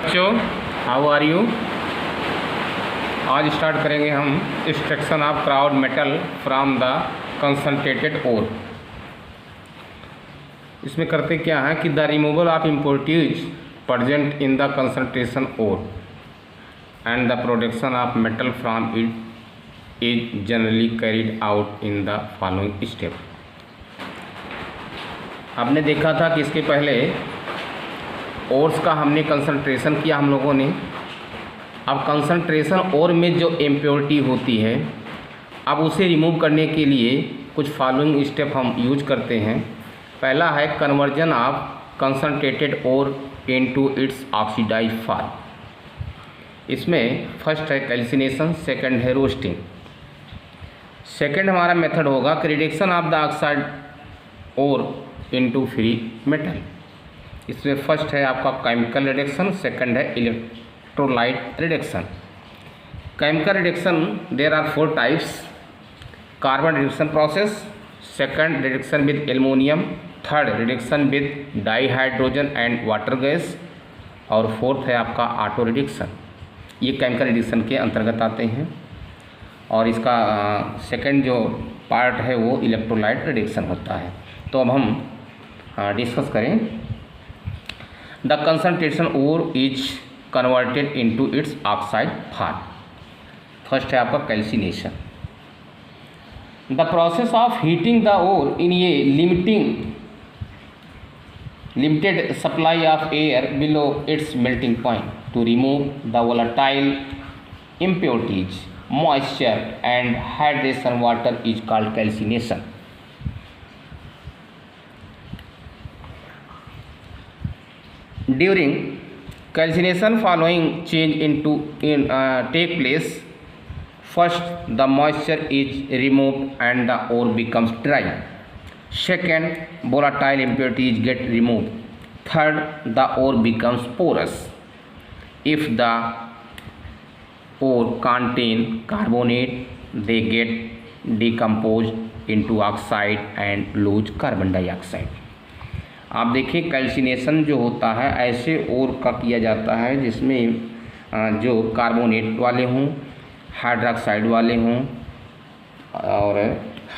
बच्चों, how are you. आज start करेंगे हम extraction of crude metal from the concentrated ore. इसमें करते क्या है कि the removal of impurities present in the concentration ore and the production of metal from it is generally carried out in the following step. आपने देखा था कि इसके पहले ओर्स का हमने कंसंट्रेशन किया हम लोगों ने। अब कंसंट्रेशन ओर में जो इम्प्योरिटी होती है, अब उसे रिमूव करने के लिए कुछ फॉलोइंग स्टेप हम यूज करते हैं। पहला है conversion of concentrated ore into its oxidised form. इसमें फर्स्ट है कैल्सिनेशन, सेकंड है रोस्टिंग। सेकंड हमारा मेथड होगा कि reduction of the oxide ore into free metal. इसमें फर्स्ट है आपका केमिकल रिडक्शन, सेकंड है electrolyte reduction. Chemical reduction there are 4 types. Carbon reduction process, second reduction with aluminium, third reduction with dihydrogen and water gas, और fourth है आपका auto reduction. ये chemical reduction के अंतर्गत आते हैं। और इसका सेकंड जो पार्ट है वो इलेक्ट्रोलाइट रिडक्शन होता है। तो अब हम डिस्कस करें। The concentration ore is converted into its oxide form. First है आपका calcination. The process of heating the ore in a limited supply of air below its melting point to remove the volatile impurities, moisture and hydration water is called calcination. During calcination, following change take place. First, the moisture is removed and the ore becomes dry. Second, volatile impurities get removed. Third, the ore becomes porous. If the ore contain carbonate, they get decomposed into oxide and lose carbon dioxide. आप देखिए calcination जो होता है ऐसे ओर का किया जाता है जिसमें जो कार्बोनेट वाले हों, हाइड्रोक्साइड वाले हों और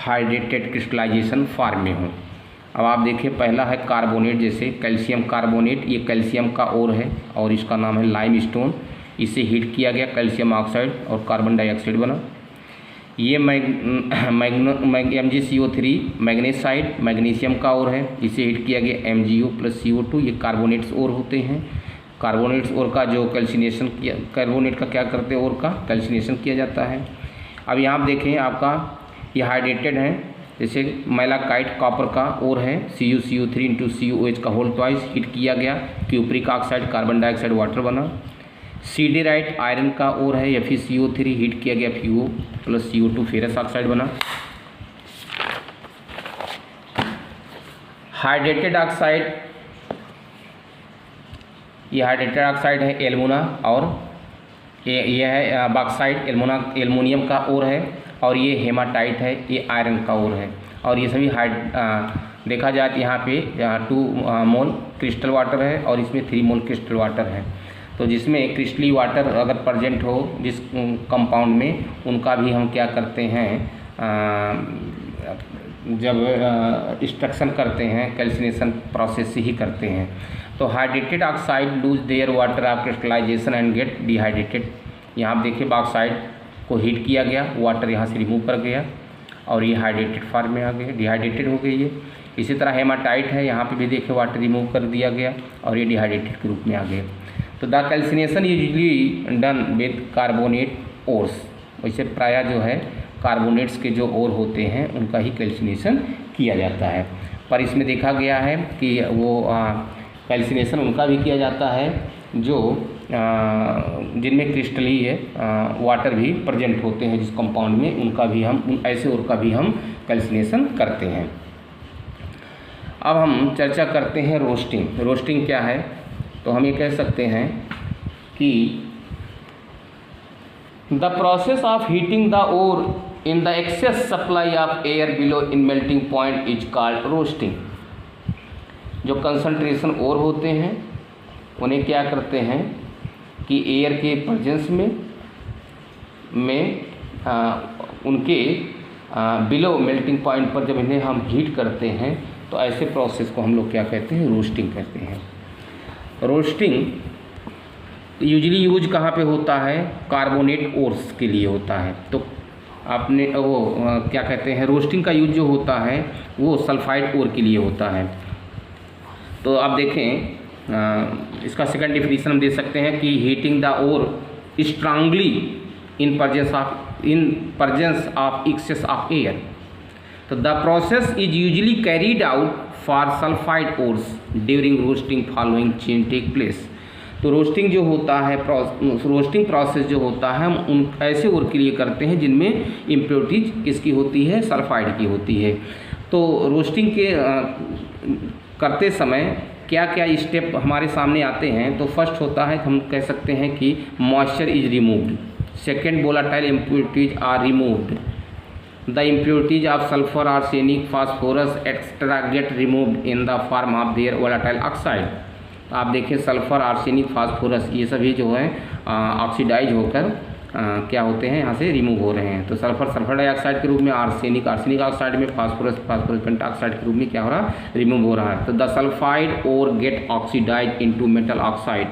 हाइड्रेटेड क्रिस्टलाइजेशन फॉर्म में हों। अब आप देखिए पहला है कार्बोनेट, जैसे कैल्शियम कार्बोनेट, ये कैल्शियम का ओर है और इसका नाम है लाइमस्टोन। इसे हीट किया गया, कैल्शियम ऑक्साइड और कार्बन डाइऑक्साइड बना। ये MgCO3 मैग्नेसाइड, मैग्नीशियम का ओर है, इसे हीट किया गया MgO + CO2। ये कार्बोनेट्स ओर होते हैं। कार्बोनेट्स ओर का जो कैल्सिनेशन किया, कार्बोनेट का क्या करते हैं, ओर का कैल्सिनेशन किया जाता है। अब यहाँ आप देखें आपका ये हाइड्रेटेड है, जैसे मैलाकाइट कॉपर का ओर है, CuCO3 × COH का होल ट्वाइस हीट किया गया, cupric oxide, carbon dioxide, water बना। सीडेराइट आयरन का ओर है, FeCO3 हीट किया गया, FeO + CO2 फेरस ऑक्साइड बना। हाइड्रेटेड ऑक्साइड, ये हाइड्रेटेड ऑक्साइड है एल्मुना, और ये है बॉक्साइट, एल्युमिनियम का ओर है, और ये हेमाटाइट है, ये आयरन का ओर है। और ये सभी देखा जाए तो यहाँ पे 2 मोल क्रिस्टल वाटर है और इसमें 3 मोल क्रिस्टल वाटर है। तो जिसमें क्रिस्टली वाटर अगर प्रेजेंट हो जिस कंपाउंड में, उनका भी हम क्या करते हैं, जब एक्सट्रैक्शन करते हैं कैल्सिनेशन प्रोसेस से ही करते हैं। तो hydrated oxide lose their water of crystallisation and get dehydrated. यहाँ आप देखिए बॉक्साइड को हीट किया गया, वाटर यहाँ से रिमूव कर गया और ये हाइड्रेटेड फॉर्म में आ गए, डिहाइड्रेटेड हो गई ये। इसी तरह हेमाटाइट है, यहाँ पे भी देखिए वाटर रिमूव कर दिया गया और ये डिहाइड्रेटेड के रूप में आ गए। तो the calcination usually done with carbonate ores. वैसे प्रायः जो है कार्बोनेट्स के जो ओर होते हैं उनका ही कैल्सिनेशन किया जाता है। पर इसमें देखा गया है कि वो कैल्सिनेशन उनका भी किया जाता है जो जिनमें क्रिस्टली है वाटर भी प्रेजेंट होते हैं जिस कंपाउंड में, उनका भी हम ऐसे ओर का भी हम कैल्सिनेशन करते हैं। अब हम चर्चा करते हैं रोस्टिंग। रोस्टिंग क्या है? तो हम ये कह सकते हैं कि the process of heating the ore in the excess supply of air below in melting point is called roasting. जो कंसंट्रेशन ओर होते हैं उन्हें क्या करते हैं कि एयर के प्रेजेंस में उनके बिलो मेल्टिंग पॉइंट पर जब इन्हें हम हीट करते हैं तो ऐसे प्रोसेस को हम लोग क्या कहते हैं, रोस्टिंग कहते हैं। रोस्टिंग यूजली यूज कहाँ पे होता है, कार्बोनेट ओर्स के लिए होता है। तो आपने वो क्या कहते हैं, रोस्टिंग का यूज जो होता है वो सल्फाइड ओर के लिए होता है। तो आप देखें इसका सेकंड डिफिनीशन हम दे सकते हैं कि heating the ore strongly in presence of excess of air. तो the process is usually carried out for sulfide ores during roasting following chain take place. तो रोस्टिंग जो होता है, रोस्टिंग प्रोसेस जो होता है, हम उन ऐसे ओर के लिए करते हैं जिनमें इम्प्योरिटीज किसकी होती है, सल्फाइड की होती है। तो रोस्टिंग के करते समय क्या क्या स्टेप हमारे सामने आते हैं। तो फर्स्ट होता है, हम कह सकते हैं कि moisture is removed. Second, volatile impurities are removed. The impurities of sulfur, arsenic, phosphorus, etc. get removed in the form of their volatile oxide. आप देखें सल्फ़र, आर्सेनिक, फास्फोरस ये सभी जो है ऑक्सीडाइज होकर क्या होते हैं, यहाँ से रिमूव हो रहे हैं। तो सल्फर डाइऑक्साइड के रूप में, आर्सेनिक ऑक्साइड में, फास्फोरस पेंटाऑक्साइड के रूप में क्या हो रहा है, रिमूव हो रहा है। तो the sulphide ore get oxidise into metal oxide.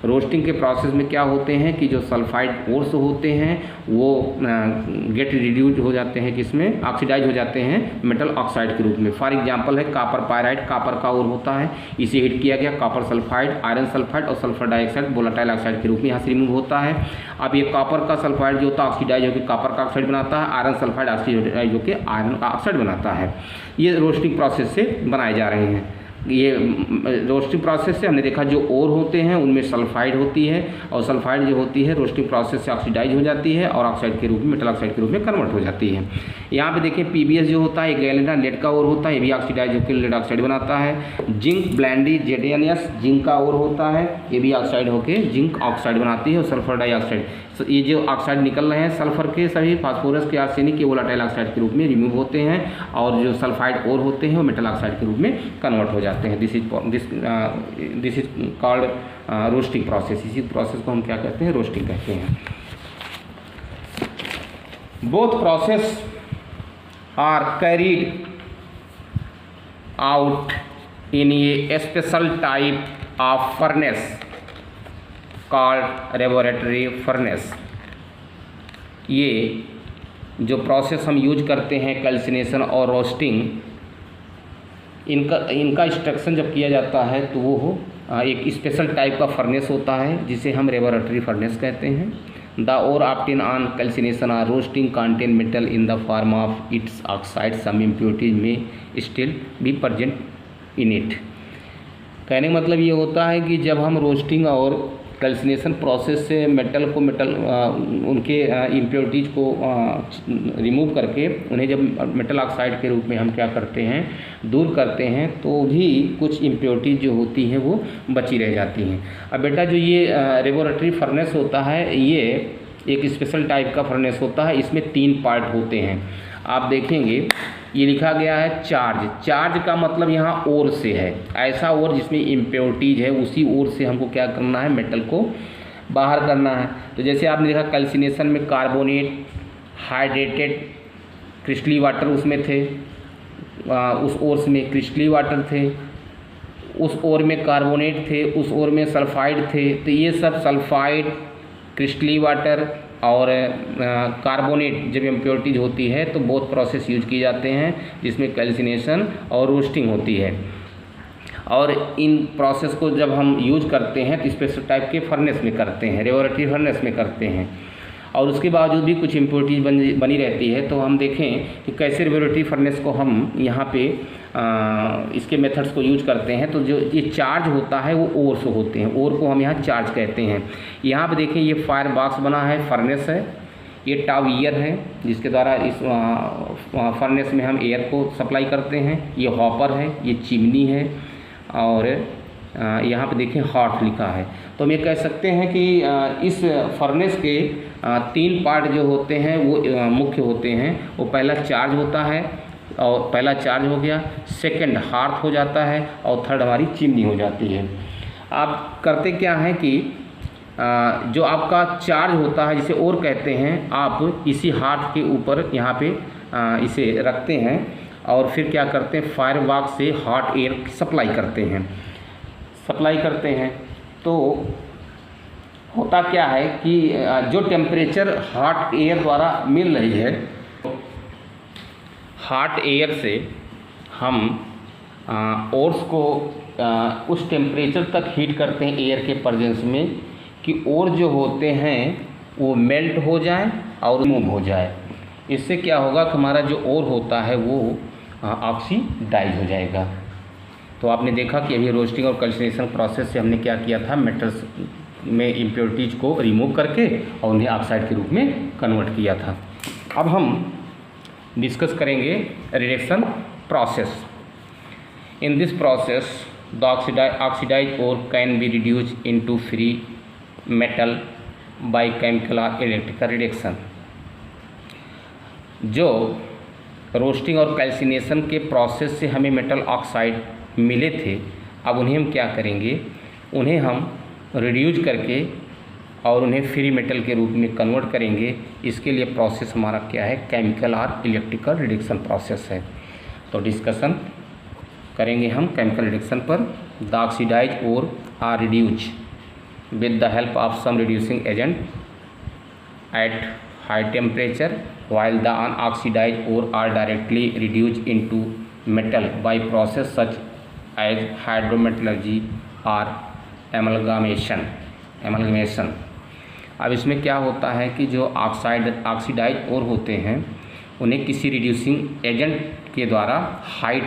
Roasting के प्रोसेस में क्या होते हैं कि जो सल्फाइड ओर्स होते हैं वो गेट रिड्यूज हो जाते हैं, किसमें, ऑक्सीडाइज हो जाते हैं मेटल ऑक्साइड के रूप में। फॉर एग्जांपल है कॉपर पायराइड, कॉपर का ओर होता है, इसे हीट किया गया, कॉपर सल्फाइड, आयरन सल्फाइड और सल्फर डाइऑक्साइड वोलेटाइल ऑक्साइड के रूप में यहाँ से रिमूव होता है। अब ये कॉपर का सल्फाइड जो होता है ऑक्सीडाइज होकर कॉपर का ऑक्साइड बनाता है, आयरन सल्फाइड ऑक्सीडाइज होकर आयरन का ऑक्साइड बनाता है। ये रोस्टिंग प्रोसेस से बनाए जा रहे हैं। ये रोस्टिंग प्रोसेस से हमने देखा जो ओर होते हैं उनमें सल्फाइड होती है और सल्फाइड जो होती है रोस्टिंग प्रोसेस से ऑक्सीडाइज हो जाती है और ऑक्साइड के रूप में, मेटल ऑक्साइड के रूप में कन्वर्ट हो जाती है। यहाँ पे देखें पीबीएस जो होता है गैलेना लेड का ओर होता है, ये भी ऑक्सीडाइज होकर लेड ऑक्साइड बनाता है। जिंक ब्लैंडी जेडेनियस जिंक का ओर होता है, ये भी ऑक्साइड होकर जिंक ऑक्साइड बनाती है। और सल्फर डाइऑक्साइड, ये जो ऑक्साइड निकल रहे हैं सल्फर के सभी, फास्फोरस के, आर्सेनिक के वोलेटाइल ऑक्साइड के रूप में रिमूव होते हैं और जो सल्फाइड ओर होते हैं वो मेटल ऑक्साइड के रूप में कन्वर्ट हो जाते हैं। This is called roasting process. इसी प्रोसेस को हम क्या कहते हैं, रोस्टिंग कहते हैं। Both process are carried out in a special type of furnace called laboratory furnace. ये जो प्रोसेस हम यूज करते हैं कैल्सिनेशन और रोस्टिंग, इनका इंस्ट्रक्शन जब किया जाता है तो वो एक स्पेशल टाइप का फर्नेस होता है जिसे हम लेबोरेटरी फर्नेस कहते हैं। The ore obtain on calcination और roasting contain metal in the form of its oxide, some impurities may still be present in it. कहने का मतलब ये होता है कि जब हम रोस्टिंग और कैल्सिनेशन प्रोसेस से मेटल उनके इम्प्योरिटीज़ को रिमूव करके उन्हें जब मेटल ऑक्साइड के रूप में हम क्या करते हैं, दूर करते हैं, तो भी कुछ इम्प्योरिटीज़ जो होती हैं वो बची रह जाती हैं। अब बेटा जो ये लेबोरेटरी फर्नेस होता है ये एक स्पेशल टाइप का फर्नेस होता है। इसमें 3 पार्ट होते हैं। आप देखेंगे ये लिखा गया है चार्ज। चार्ज का मतलब यहाँ ओर से है, ऐसा ओर जिसमें इम्प्योरिटीज है, उसी ओर से हमको क्या करना है, मेटल को बाहर करना है। तो जैसे आपने देखा कैल्सिनेशन में कार्बोनेट, हाइड्रेटेड क्रिस्टली वाटर उसमें थे, उस ओर में क्रिस्टली वाटर थे, उस ओर में कार्बोनेट थे, उस ओर में सल्फाइड थे। तो ये सब सल्फाइड, क्रिस्टली वाटर और कार्बोनेट जब इम्प्योरिटीज होती है तो बहुत प्रोसेस यूज किए जाते हैं जिसमें कैल्सिनेशन और रोस्टिंग होती है। और इन प्रोसेस को जब हम यूज करते हैं तो स्पेशल टाइप के फर्नेस में करते हैं, लेबोरेटरी फर्नेस में करते हैं। और उसके बावजूद भी कुछ इम्प्योरिटीज बनी रहती है। तो हम देखें कि कैसे लेबोरेटरी फर्नेस को हम यहाँ पे इसके मेथड्स को यूज करते हैं। तो जो ये चार्ज होता है वो ओर से होते हैं, ओर को हम यहाँ चार्ज कहते हैं। यहाँ पे देखें ये फायर बॉक्स बना है, फर्नेस है, ये टाव ईयर है जिसके द्वारा इस फर्नेस में हम एयर को सप्लाई करते हैं। ये हॉपर है, ये चिमनी है और यहाँ पे देखें हॉट लिखा है। तो हम ये कह सकते हैं कि इस फर्नेस के 3 पार्ट जो होते हैं वो मुख्य होते हैं। वो पहला चार्ज होता है और पहला चार्ज हो गया, सेकंड हार्थ हो जाता है और थर्ड हमारी चिमनी हो जाती है। आप करते क्या हैं कि जो आपका चार्ज होता है जिसे और कहते हैं, आप इसी हाथ के ऊपर यहाँ पे इसे रखते हैं और फिर क्या करते हैं, फायर बॉक्स से हॉट एयर सप्लाई करते हैं। तो होता क्या है कि जो टेम्परेचर हॉट एयर द्वारा मिल रही है, हॉट एयर से हम ओर्स को उस टेम्परेचर तक हीट करते हैं एयर के प्रेजेंस में कि ओर जो होते हैं वो मेल्ट हो जाए और रिमूव हो जाए। इससे क्या होगा कि हमारा जो ओर होता है वो ऑक्सीडाइज हो जाएगा। तो आपने देखा कि अभी रोस्टिंग और कैल्सिनेशन प्रोसेस से हमने क्या किया था, मेटल्स में इम्प्योरिटीज़ को रिमूव करके और उन्हें ऑक्साइड के रूप में कन्वर्ट किया था। अब हम डिस्कस करेंगे reduction process. In this process the oxidise ore can be reduced into free metal by chemical or electrical reduction. जो रोस्टिंग और कैल्सिनेशन के प्रोसेस से हमें मेटल ऑक्साइड मिले थे, अब उन्हें हम क्या करेंगे, उन्हें हम रिड्यूस करके और उन्हें फ्री मेटल के रूप में कन्वर्ट करेंगे। इसके लिए प्रोसेस हमारा क्या है, chemical or electrical reduction process है। तो डिस्कशन करेंगे हम केमिकल रिडक्शन पर। The oxidise ore are reduce with the help of some reducing agent at high temperature, while the unoxidized ore are directly reduced into metal by process such as hydrometallurgy or amalgamation। अब इसमें क्या होता है कि जो oxidise ओर होते हैं उन्हें किसी रिड्यूसिंग एजेंट के द्वारा हाई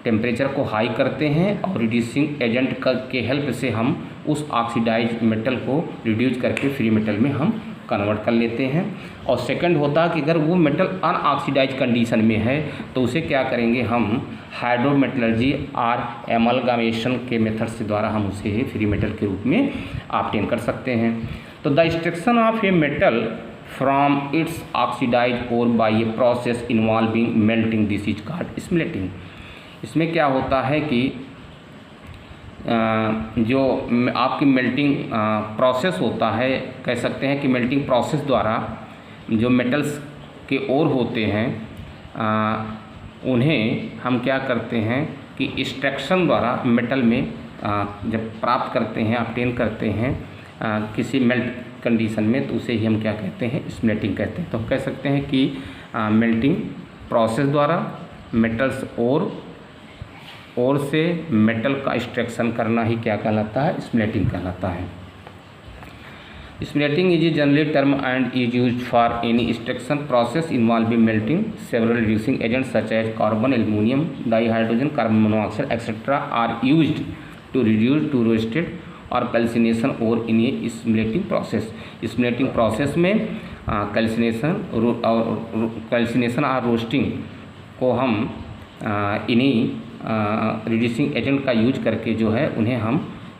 टेम्परेचर को हाई करते हैं और रिड्यूसिंग एजेंट के हेल्प से हम उस ऑक्सीडाइज मेटल को रिड्यूस करके फ्री मेटल में हम कन्वर्ट कर लेते हैं। और सेकंड होता है कि अगर वो मेटल अनऑक्सीडाइज कंडीशन में है तो उसे क्या करेंगे, हम हाइड्रोमेटलर्जी और एमलगामेशन के मेथड से द्वारा हम उसे फ्री मेटल के रूप में ऑब्टेन कर सकते हैं। तो the extraction of a metal from its oxidise ore by a process involving melting, this is called smelting. इसमें क्या होता है कि जो आपकी मेल्टिंग प्रोसेस होता है, कह सकते हैं कि मेल्टिंग प्रोसेस द्वारा जो मेटल्स के ओर होते हैं उन्हें हम क्या करते हैं कि एक्सट्रैक्शन द्वारा मेटल में जब प्राप्त करते हैं, ऑब्टेन करते हैं किसी मेल्ट कंडीशन में, तो उसे ही हम क्या कहते हैं, स्मेल्टिंग कहते हैं। तो हम कह सकते हैं कि मेल्टिंग प्रोसेस द्वारा मेटल्स और से मेटल का एक्सट्रैक्शन करना ही क्या कहलाता है, स्मेल्टिंग कहलाता है। Smelting is a generally term and is used for any extraction process involving melting several reducing agents such as carbon, aluminium, dihydrogen, carbon monoxide etcetera are used to reduce to roasted or calcination ore in a smelting process. Smelting process में calcination और roasting को हम इन्हीं reducing agent का use करके जो है उन्हें हम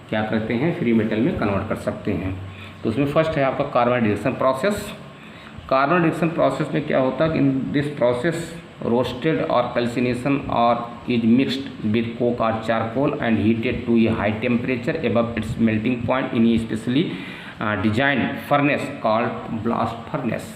क्या करते हैं, फ्री मेटल में कन्वर्ट कर सकते हैं। तो उसमें फर्स्ट है आपका carbon reduction process. Carbon reduction process में क्या होता है कि in this process roasted or calcination ore is mixed with coke or charcoal and heated to a high temperature above its melting point in a specially designed furnace called blast furnace.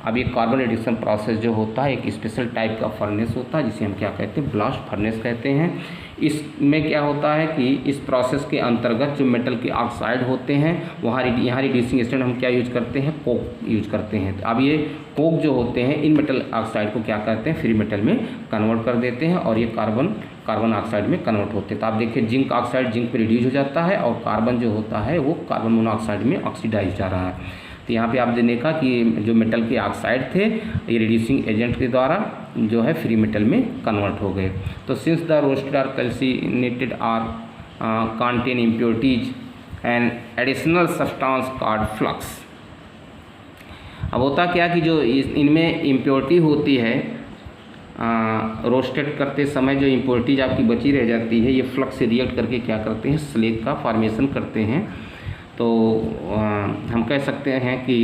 अब ये carbon reduction process जो होता है एक special type का furnace होता है जिसे हम क्या कहते हैं, ब्लास्ट फर्नेस कहते हैं। इसमें क्या होता है कि इस प्रोसेस के अंतर्गत जो मेटल के ऑक्साइड होते हैं यहाँ रिड्यूसिंग एजेंट हम क्या यूज करते हैं, कोक यूज करते हैं। तो अब ये कोक जो होते हैं इन मेटल ऑक्साइड को क्या करते हैं, फ्री मेटल में कन्वर्ट कर देते हैं और ये कार्बन ऑक्साइड में कन्वर्ट होते हैं। तो आप देखिए जिंक ऑक्साइड जिंक पे रिड्यूस हो जाता है और कार्बन जो होता है वो कार्बन मोनोऑक्साइड में ऑक्सीडाइज जा रहा है। तो यहाँ पे आपने देखा कि जो मेटल के ऑक्साइड थे ये रिड्यूसिंग एजेंट के द्वारा जो है फ्री मेटल में कन्वर्ट हो गए। तो since the roasted or calcinated ore contain impurities and additional substance called flux. अब होता क्या कि जो इनमें इम्प्योरिटी होती है रोस्टेड करते समय जो इम्प्योरिटीज आपकी बची रह जाती है ये फ्लक्स से रिएक्ट करके क्या करते हैं, स्लेग का फॉर्मेशन करते हैं। तो हम कह सकते हैं कि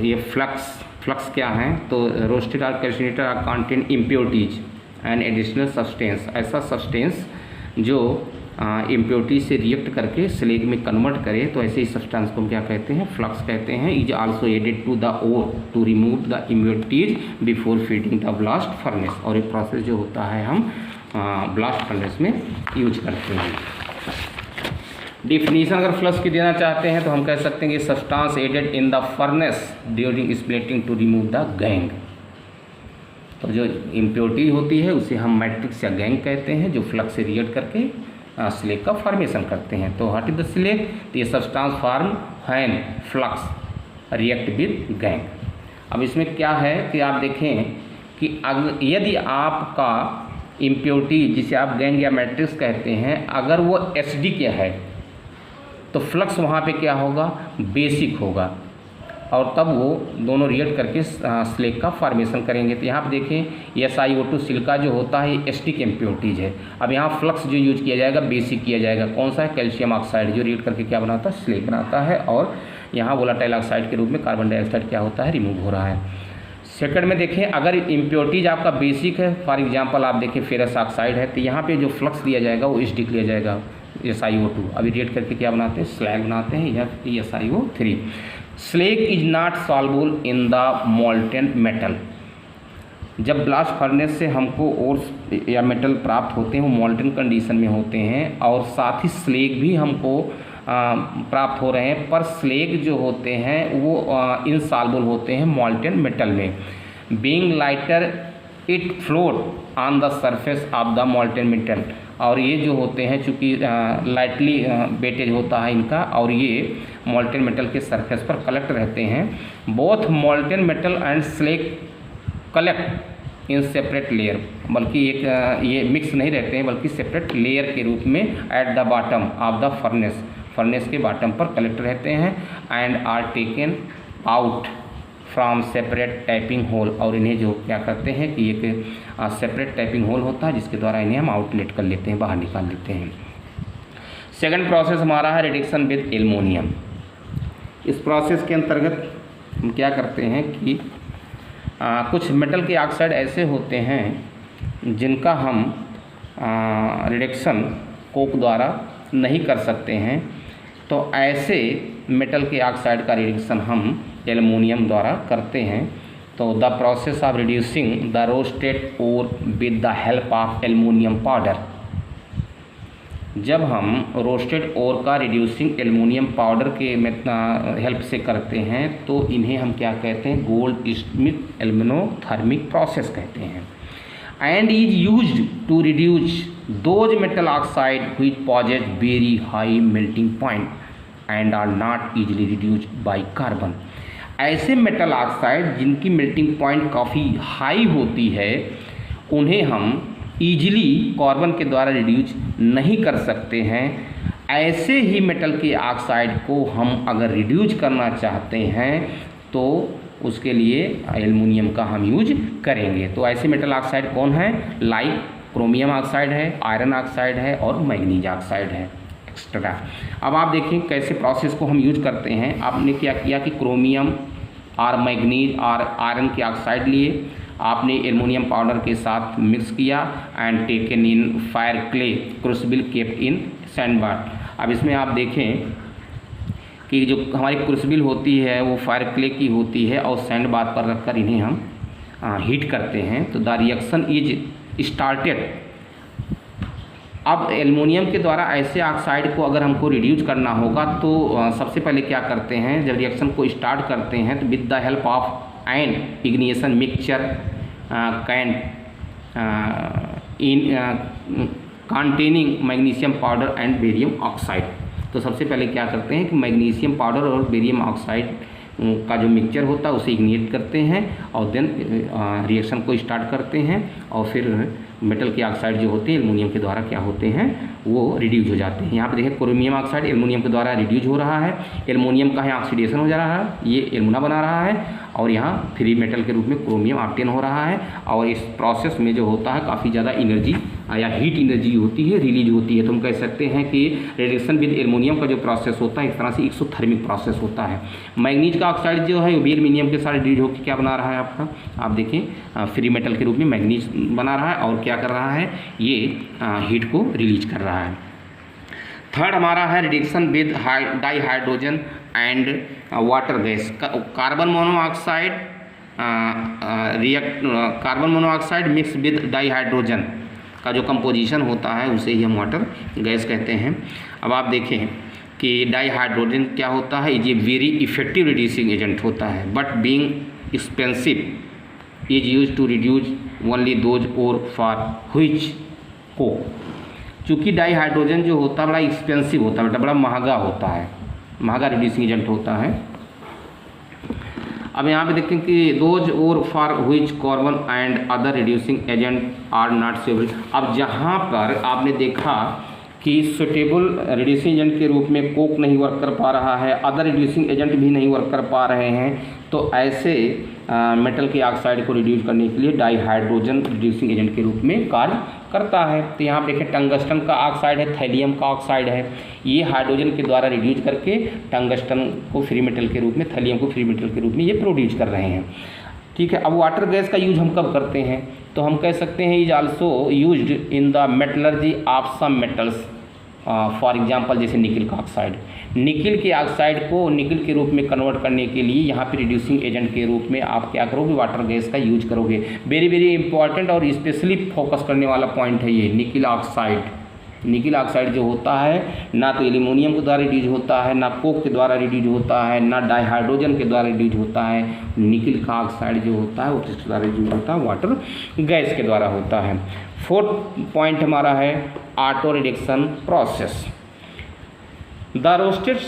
ये फ्लक्स क्या है, तो roasted or calcinated contain impurities and additional substance, ऐसा सब्सटेंस जो इम्प्योरिटी से रिएक्ट करके स्लेग में कन्वर्ट करे तो ऐसे ही सब्सटेंस को हम क्या कहते हैं, फ्लक्स कहते हैं। Is also added to the ore to remove the impurities before feeding the blast furnace. और ये प्रोसेस जो होता है हम ब्लास्ट फर्नेस में यूज करते हैं। डिफिनीशन अगर फ्लक्स की देना चाहते हैं तो हम कह सकते हैं कि substance added in the furnace during splitting to remove the gangue. तो जो इम्प्योरिटी होती है उसे हम मैट्रिक्स या गैंग कहते हैं, जो फ्लक्स से रिएक्ट करके स्लेग का फॉर्मेशन करते हैं। तो व्हाट इज द स्लेग? तो ये substance form when flux react with gang. अब इसमें क्या है कि आप देखें कि यदि आपका इम्प्योरिटी जिसे आप गैंग या मैट्रिक्स कहते हैं अगर वो एसडी के है तो फ्लक्स वहाँ पे क्या होगा, बेसिक होगा, और तब वो दोनों रिएक्ट करके स्लेग का फॉर्मेशन करेंगे। तो यहाँ पे देखें SiO2 सिलिका जो होता है एस्टिक इम्प्योरिटीज है। अब यहाँ फ्लक्स जो यूज किया जाएगा बेसिक किया जाएगा, कौन सा है, कैल्शियम ऑक्साइड, जो रिएक्ट करके क्या बनाता है, स्लेग बनाता है। और यहाँ वोलेटाइल ऑक्साइड के रूप में कार्बन डाइऑक्साइड क्या होता है, रिमूव हो रहा है। सेकंड में देखें अगर इम्प्योरिटीज आपका बेसिक है, फॉर एग्जांपल आप देखें फेरस ऑक्साइड है, तो यहाँ पे जो फ्लक्स दिया जाएगा वो एस्टिक लिया जाएगा SiO2। अभी रिएक्ट करके क्या बनाते हैं, स्लैग बनाते हैं या SiO3। Slag is not soluble in the molten metal. जब ब्लास्ट फर्नेस से हमको ओर्स या मेटल प्राप्त होते हैं वो मोल्टेन कंडीशन में होते हैं, और साथ ही स्लेग भी हमको प्राप्त हो रहे हैं, पर स्लेग जो होते हैं वो इनसॉल्युबल होते हैं मोल्टेन मेटल में। Being lighter it float on the surface of the molten metal. और ये जो होते हैं चूँकि लाइटली वेटेज होता है इनका, और ये मोल्टेन मेटल के सरफेस पर कलेक्ट रहते हैं। Both molten metal and slag collect in separate layer, बल्कि एक ये मिक्स नहीं रहते हैं बल्कि सेपरेट लेयर के रूप में at the bottom of the furnace, furnace के बॉटम पर कलेक्ट रहते हैं। And are taken out from separate tapping hole. और इन्हें जो क्या करते हैं कि एक सेपरेट टैपिंग होल होता है जिसके द्वारा इन्हें हम आउटलेट कर लेते हैं, बाहर निकाल लेते हैं। सेकंड प्रोसेस हमारा है रिडक्शन विद एल्युमिनियम। इस प्रोसेस के अंतर्गत हम क्या करते हैं कि कुछ मेटल के ऑक्साइड ऐसे होते हैं जिनका हम रिडक्शन कोक द्वारा नहीं कर सकते हैं, तो ऐसे मेटल के ऑक्साइड का रिडक्शन हम एल्युमिनियम द्वारा करते हैं। तो the process of reducing the roasted ore with the help of aluminium powder. जब हम रोस्टेड ओर का रिड्यूसिंग एल्युमिनियम पाउडर के हेल्प से करते हैं तो इन्हें हम क्या कहते हैं, गोल्ड स्मिथ एल्युमिनोथर्मिक प्रोसेस कहते हैं। And is used to reduce those metal oxide which possess very high melting point and are not easily reduced by carbon. ऐसे मेटल ऑक्साइड जिनकी मेल्टिंग पॉइंट काफ़ी हाई होती है उन्हें हम ईजिली कार्बन के द्वारा रिड्यूस नहीं कर सकते हैं। ऐसे ही मेटल के ऑक्साइड को हम अगर रिड्यूस करना चाहते हैं तो उसके लिए एल्युमिनियम का हम यूज करेंगे। तो ऐसे मेटल ऑक्साइड कौन है, लाइक क्रोमियम ऑक्साइड है, आयरन ऑक्साइड है और मैग्नीज ऑक्साइड है एक्स्ट्रा। अब आप देखें कैसे प्रोसेस को हम यूज करते हैं। आपने क्या किया कि क्रोमियम और मैग्नीज और आयरन के ऑक्साइड लिए, आपने एल्युमिनियम पाउडर के साथ मिक्स किया and taken in fire clay crucible kept in sand bath. अब इसमें आप देखें कि जो हमारी क्रूसिबल होती है वो फायर क्ले की होती है और सैंड बाथ पर रखकर इन्हें हम हीट करते हैं। तो द रिएक्शन इज स्टार्टेड। अब एल्युमिनियम के द्वारा ऐसे ऑक्साइड को अगर हमको रिड्यूस करना होगा तो सबसे पहले क्या करते हैं, जब रिएक्शन को स्टार्ट करते हैं तो with the help of an ignition mixture can in containing magnesium powder and barium oxide. तो सबसे पहले क्या करते हैं कि मैग्नीशियम पाउडर और बेरियम ऑक्साइड का जो मिक्सचर होता है उसे इग्निएट करते हैं और देन रिएक्शन को स्टार्ट करते हैं और फिर मेटल के ऑक्साइड जो होते हैं एल्युमिनियम के द्वारा क्या होते हैं वो रिड्यूज हो जाते हैं। यहाँ पे देखें क्रोमियम ऑक्साइड एल्युमिनियम के द्वारा रिड्यूज हो रहा है, एल्युमिनियम का यहाँ ऑक्सीडेशन हो जा रहा है, ये एल्युमिना बना रहा है और यहाँ फ्री मेटल के रूप में क्रोमियम ऑब्टेन हो रहा है। और इस प्रोसेस में जो होता है काफ़ी ज़्यादा एनर्जी या हीट एनर्जी होती है, रिलीज होती है। तो हम कह सकते हैं कि रिडक्शन विद एल्युमिनियम का जो प्रोसेस होता है इस तरह से एक्सोथर्मिक प्रोसेस होता है। मैग्नीज का ऑक्साइड जो है वो भी एल्युमिनियम के साथ रिड्यूज होकर क्या बना रहा है आपका, आप देखें फ्री मेटल के रूप में मैग्नीज बना रहा है और क्या कर रहा है, ये हीट को रिलीज कर रहा है। थर्ड हमारा है reduction with di hydrogen and water gas. Carbon monoxide carbon monoxide mix with di hydrogen का जो कंपोजिशन होता है उसे ही हम वाटर गैस कहते हैं। अब आप देखें कि डाई हाइड्रोजन क्या होता है, ये वेरी इफेक्टिव रिड्यूसिंग एजेंट होता है, but being expensive is use to reduce only those ore for which coke. चूँकि डाई हाइड्रोजन जो होता है बड़ा एक्सपेंसिव होता है, बड़ा महंगा होता है, महंगा रिड्यूसिंग एजेंट होता है। अब यहाँ पे देखें कि those ore for which carbon and other reducing agent are not suitable. अब जहाँ पर आपने देखा कि सुटेबल रिड्यूसिंग एजेंट के रूप में कोक नहीं वर्क कर पा रहा है, अदर रिड्यूसिंग एजेंट भी नहीं वर्क कर पा रहे हैं, तो ऐसे मेटल के ऑक्साइड को रिड्यूस करने के लिए डाई हाइड्रोजन रिड्यूसिंग एजेंट के रूप में कार्य करता है। तो यहाँ पर देखें टंगस्टन का ऑक्साइड है, थैलियम का ऑक्साइड है, ये हाइड्रोजन के द्वारा रिड्यूस करके टंगस्टन को फ्री मेटल के रूप में, थैलियम को फ्री मेटल के रूप में ये प्रोड्यूस कर रहे हैं। ठीक है। अब वाटर गैस का यूज हम कब करते हैं, तो हम कह सकते हैं is also used in the metallurgy of some metals. For example जैसे निकिल का ऑक्साइड, निकिल के ऑक्साइड को निकिल के रूप में कन्वर्ट करने के लिए यहाँ पे रिड्यूसिंग एजेंट के रूप में आप क्या करोगे, वाटर गैस का यूज करोगे। वेरी वेरी इंपॉर्टेंट और स्पेशली फोकस करने वाला पॉइंट है ये निकिल ऑक्साइड। निकिल ऑक्साइड जो होता है ना तो एल्यूमिनियम के द्वारा रिड्यूज होता है, ना कोक के द्वारा रिड्यूज होता है, ना डाईहाइड्रोजन के द्वारा रिड्यूज होता है। निकिल का ऑक्साइड जो होता है वो किसके द्वारा रिड्यूज होता है, वाटर गैस के द्वारा होता है। फोर्थ पॉइंट हमारा है auto reduction process. The roasted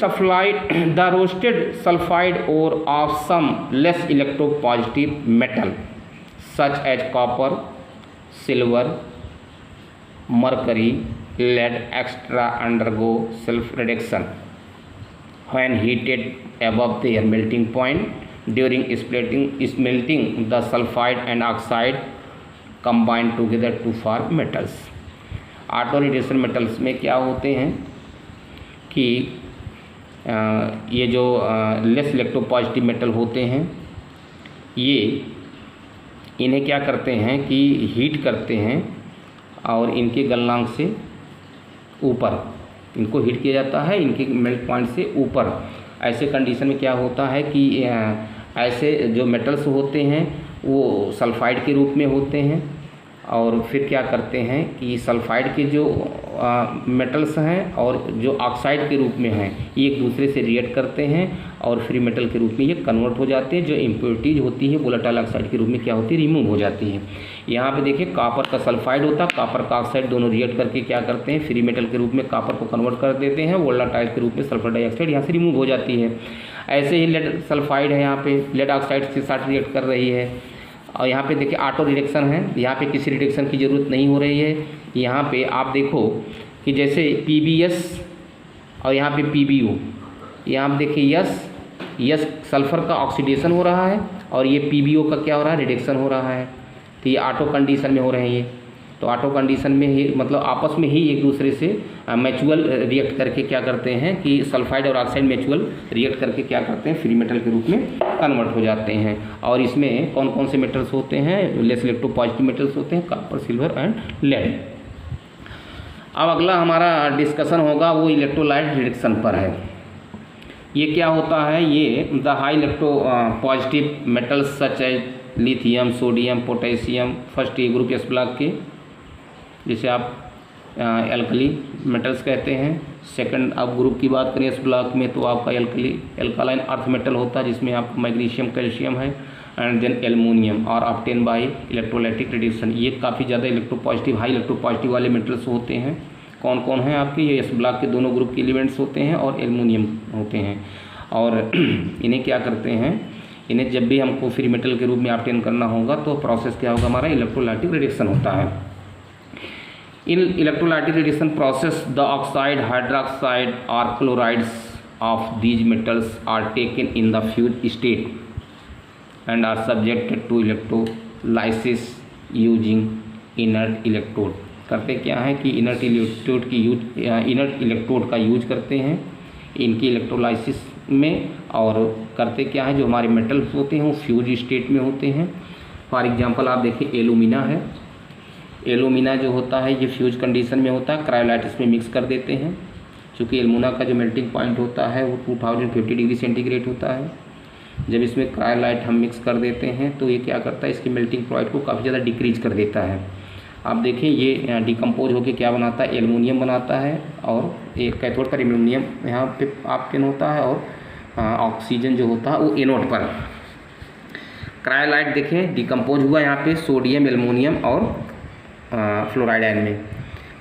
sulphide ore of some less electropositive metal such as copper, silver, mercury, lead extra undergo self reduction when heated above their melting point during smelting the sulfide and oxide combine together to form metals। Auto reduction metals में क्या होते हैं कि ये जो less electropositive metal होते हैं ये इन्हें क्या करते हैं कि हीट करते हैं और इनके गलनांक से ऊपर इनको हीट किया जाता है, इनके मेल्ट पॉइंट से ऊपर। ऐसे कंडीशन में क्या होता है कि ऐसे जो मेटल्स होते हैं वो सल्फाइड के रूप में होते हैं और फिर क्या करते हैं कि सल्फाइड के जो मेटल्स हैं और जो ऑक्साइड के रूप में हैं ये एक दूसरे से रिएक्ट करते हैं और फ्री मेटल के रूप में ये कन्वर्ट हो जाते हैं। जो इम्प्योरिटीज होती है वोलेटाइल ऑक्साइड के रूप में क्या होती है, रिमूव हो जाती है। यहाँ पे देखिए कॉपर का सल्फाइड होता है, कॉपर का ऑक्साइड दोनों रिएक्ट करके क्या करते हैं, फ्री मेटल के रूप में कॉपर को कन्वर्ट कर देते हैं, वोलेटाइल के रूप में सल्फर डाइऑक्साइड यहाँ से रिमूव हो जाती है। ऐसे ही लेड सल्फाइड है, यहाँ पे लेड ऑक्साइड के साथ रिएक्ट कर रही है और यहाँ पे देखिए ऑटो रिडक्शन है, यहाँ पे किसी रिडक्शन की ज़रूरत नहीं हो रही है। यहाँ पे आप देखो कि जैसे PbS और यहाँ पे PbO, यहाँ पे देखिए यस सल्फ़र का ऑक्सीडेशन हो रहा है और ये PbO का क्या हो रहा है, रिडक्शन हो रहा है। तो ये ऑटो कंडीशन में हो रहे हैं ये, तो ऑटो कंडीशन में ही मतलब आपस में ही एक दूसरे से म्यूचुअल रिएक्ट करके क्या करते हैं कि सल्फाइड और ऑक्साइड म्यूचुअल रिएक्ट करके क्या करते हैं, फ्री मेटल के रूप में कन्वर्ट हो जाते हैं। और इसमें कौन कौन से मेटल्स होते हैं, लेस इलेक्ट्रोपॉजिटिव मेटल्स होते हैं, कॉपर, सिल्वर एंड लेड। अब अगला हमारा डिस्कशन होगा वो इलेक्ट्रोलाइट रिडक्शन पर है। ये क्या होता है, ये the high electropositive metals such as lithium, sodium, potassium, first a group s block के जिसे आप एल्कली मेटल्स कहते हैं। सेकंड आप ग्रुप की बात करें इस ब्लॉक में तो आपका एल्कालाइन अर्थ मेटल होता है जिसमें आपका मैग्नीशियम, कैल्शियम है एंड देन एल्युमिनियम और ऑब्टेन बाय इलेक्ट्रोलाइटिक रिडक्शन। ये काफ़ी ज़्यादा इलेक्ट्रोपॉजिटिव हाई इलेक्ट्रोपॉजिटिव वाले मेटल्स होते हैं। कौन कौन हैं आपके, ये इस ब्लॉक के दोनों ग्रुप के एलिमेंट्स होते हैं और एल्युमिनियम होते हैं। और इन्हें क्या करते हैं, इन्हें जब भी हमको फ्री मेटल के रूप में ऑब्टेन करना होगा तो प्रोसेस क्या होगा, हमारा इलेक्ट्रोलाइटिक रिडक्शन होता है। In electrolytic reduction process the oxide, hydroxide और chlorides of these metals are taken in the fuse state and are subjected to electrolysis using inert electrode. करते क्या है कि इनर्ट इलेक्ट्रोड का यूज करते हैं इनकी इलेक्ट्रोलाइसिस में, और करते क्या है जो हमारे मेटल्स होते हैं वो फ्यूज स्टेट में होते हैं। फॉर एग्जांपल आप देखिए एलुमिना है, एलुमिना जो होता है ये फ्यूज कंडीशन में होता है, क्रायोलाइटिस में मिक्स कर देते हैं। चूँकि एल्यूमिना का जो मेल्टिंग पॉइंट होता है वो 2050 डिग्री सेंटीग्रेड होता है। जब इसमें क्रायोलाइट हम मिक्स कर देते हैं तो ये क्या करता है, इसकी मेल्टिंग पॉइंट को काफ़ी ज़्यादा डिक्रीज कर देता है। आप देखें ये डिकम्पोज होकर क्या बनाता है, एल्युमिनियम बनाता है, और एक कैथोड पर एल्युमिनियम यहाँ पे ऑप्टेन होता है, और ऑक्सीजन जो होता है वो एनोड पर। क्रायोलाइट देखें डिकम्पोज हुआ यहाँ पे सोडियम, एल्युमिनियम और फ्लोराइड आयन में।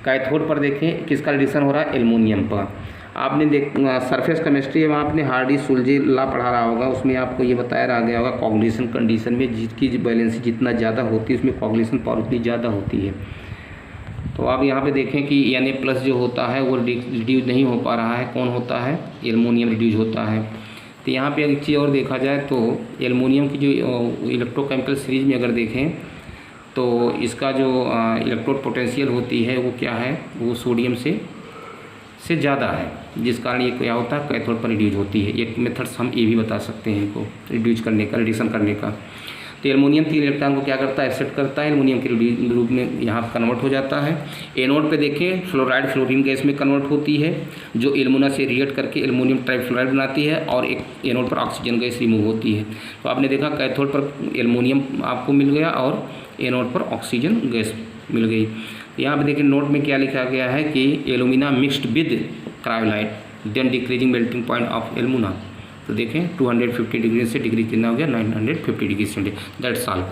कैथोड पर देखें किसका रिडक्शन हो रहा है, एल्युमिनियम पर। आपने सरफेस केमिस्ट्री में आपने हार्डी सुलजे लॉ पढ़ा रहा होगा, उसमें आपको ये बताया रहा गया होगा कॉग्निशन कंडीशन में जिसकी वैलेंसी जितना ज़्यादा होती है उसमें कॉग्निशन पावर उतनी ज़्यादा होती है। तो आप यहाँ पे देखें कि Na+ जो होता है वो रिड्यूज नहीं हो पा रहा है, कौन होता है, एल्युमिनियम रिड्यूज होता है। तो यहाँ पे एक चीज़ और देखा जाए तो एल्युमिनियम की जो इलेक्ट्रोकेमिकल सीरीज में अगर देखें तो इसका जो इलेक्ट्रोड पोटेंशियल होती है वो क्या है, वो सोडियम से ज़्यादा है, जिस कारण ये क्या होता है, कैथोड पर रिड्यूज होती है। एक मेथड्स हम ये भी बता सकते हैं इनको रिड्यूज करने का, रिडक्शन करने का। तो एल्युमिनियम 3 इलेक्ट्रॉन को क्या करता है, एक्सेप्ट करता है, एल्युमिनियम के रूप में यहाँ कन्वर्ट हो जाता है। एनोड पे देखें फ्लोराइड फ्लोरीन गैस में कन्वर्ट होती है, जो एल्युमिना से रिएक्ट करके एल्युमिनियम ट्राइफ्लोराइड बनाती है, और एक एनोड पर ऑक्सीजन गैस रिमूव होती है। तो आपने देखा कैथोड पर एल्युमिनियम आपको मिल गया और एनोड पर ऑक्सीजन गैस मिल गई। यहाँ पे देखिए नोट में क्या लिखा गया है कि alumina mixed with cryolite then decreasing melting point of alumina. तो देखें 250 डिग्री से डिग्री कितना हो गया, 950 डिग्री सेंटीग्रेड। That's all.